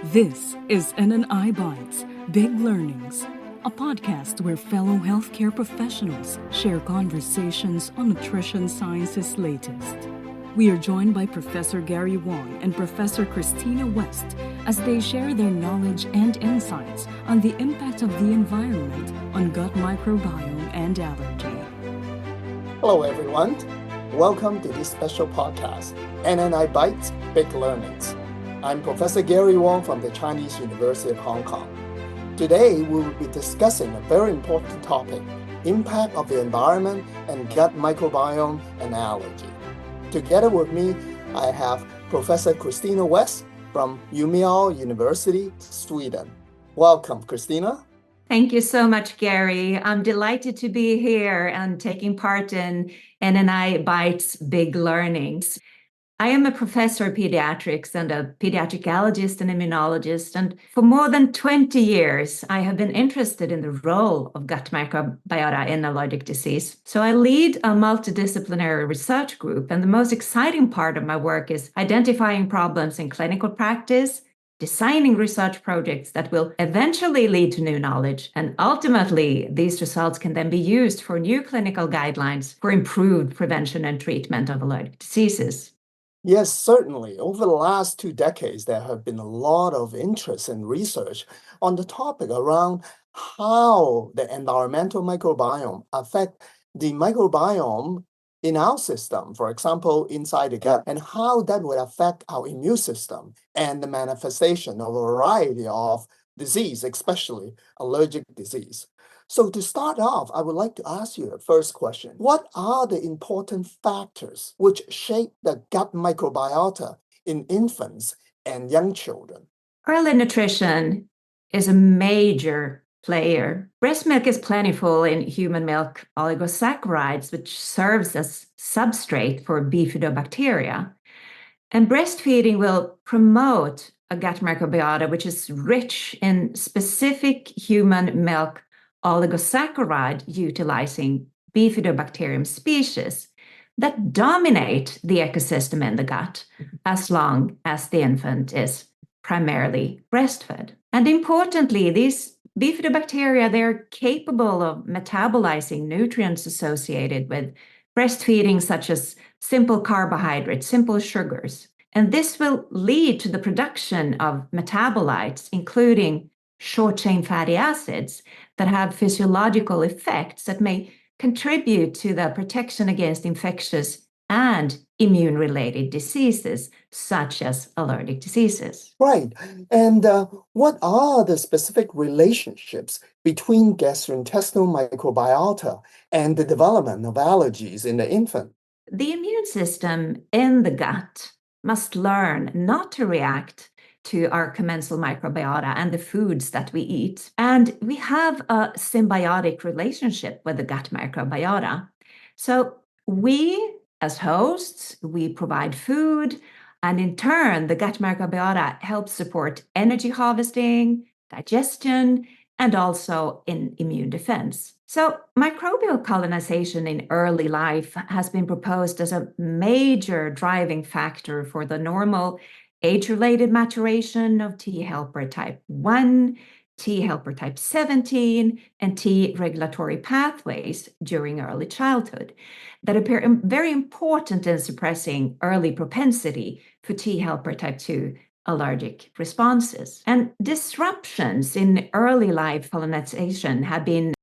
This is NNI Bites, Big Learnings, a podcast where fellow healthcare professionals share conversations on nutrition science's latest. We are joined by Professor Gary Wong and Professor Christina West as they share their knowledge and insights on the impact of the environment on gut microbiome and allergy. Hello, everyone. Welcome to this special podcast, NNI Bites, Big Learnings. I'm Professor Gary Wong from the Chinese University of Hong Kong. Today, we will be discussing a very important topic, impact of the environment and gut microbiome and allergy. Together with me, I have Professor Christina West from Umeå University, Sweden. Welcome, Christina. Thank you so much, Gary. I'm delighted to be here and taking part in NNI Bites Big Learnings. I am a professor of pediatrics and a pediatric allergist and immunologist, and for more than 20 years, I have been interested in the role of gut microbiota in allergic disease. So I lead a multidisciplinary research group, and the most exciting part of my work is identifying problems in clinical practice, designing research projects that will eventually lead to new knowledge, and ultimately, these results can then be used for new clinical guidelines for improved prevention and treatment of allergic diseases. Yes, certainly. Over the last 2 decades, there have been a lot of interest and research on the topic around how the environmental microbiome affect the microbiome in our system, for example, inside the gut, and how that would affect our immune system and the manifestation of a variety of disease, especially allergic disease. So to start off, I would like to ask you the first question. What are the important factors which shape the gut microbiota in infants and young children? Early nutrition is a major player. Breast milk is plentiful in human milk oligosaccharides, which serves as substrate for bifidobacteria. And breastfeeding will promote a gut microbiota which is rich in specific human milk oligosaccharide utilizing bifidobacterium species that dominate the ecosystem in the gut as long as the infant is primarily breastfed. And importantly, these bifidobacteria, they're capable of metabolizing nutrients associated with breastfeeding, such as simple carbohydrates, simple sugars. And this will lead to the production of metabolites, including short-chain fatty acids that have physiological effects that may contribute to the protection against infectious and immune-related diseases, such as allergic diseases. Right. And what are the specific relationships between gastrointestinal microbiota and the development of allergies in the infant? The immune system in the gut must learn not to react to our commensal microbiota and the foods that we eat. And we have a symbiotic relationship with the gut microbiota. So we, as hosts, we provide food, and in turn, the gut microbiota helps support energy harvesting, digestion, and also in immune defense. So microbial colonization in early life has been proposed as a major driving factor for the normal age-related maturation of T helper type 1, T helper type 17, and T regulatory pathways during early childhood that appear very important in suppressing early propensity for T helper type 2 allergic responses. And disruptions in early life colonization have been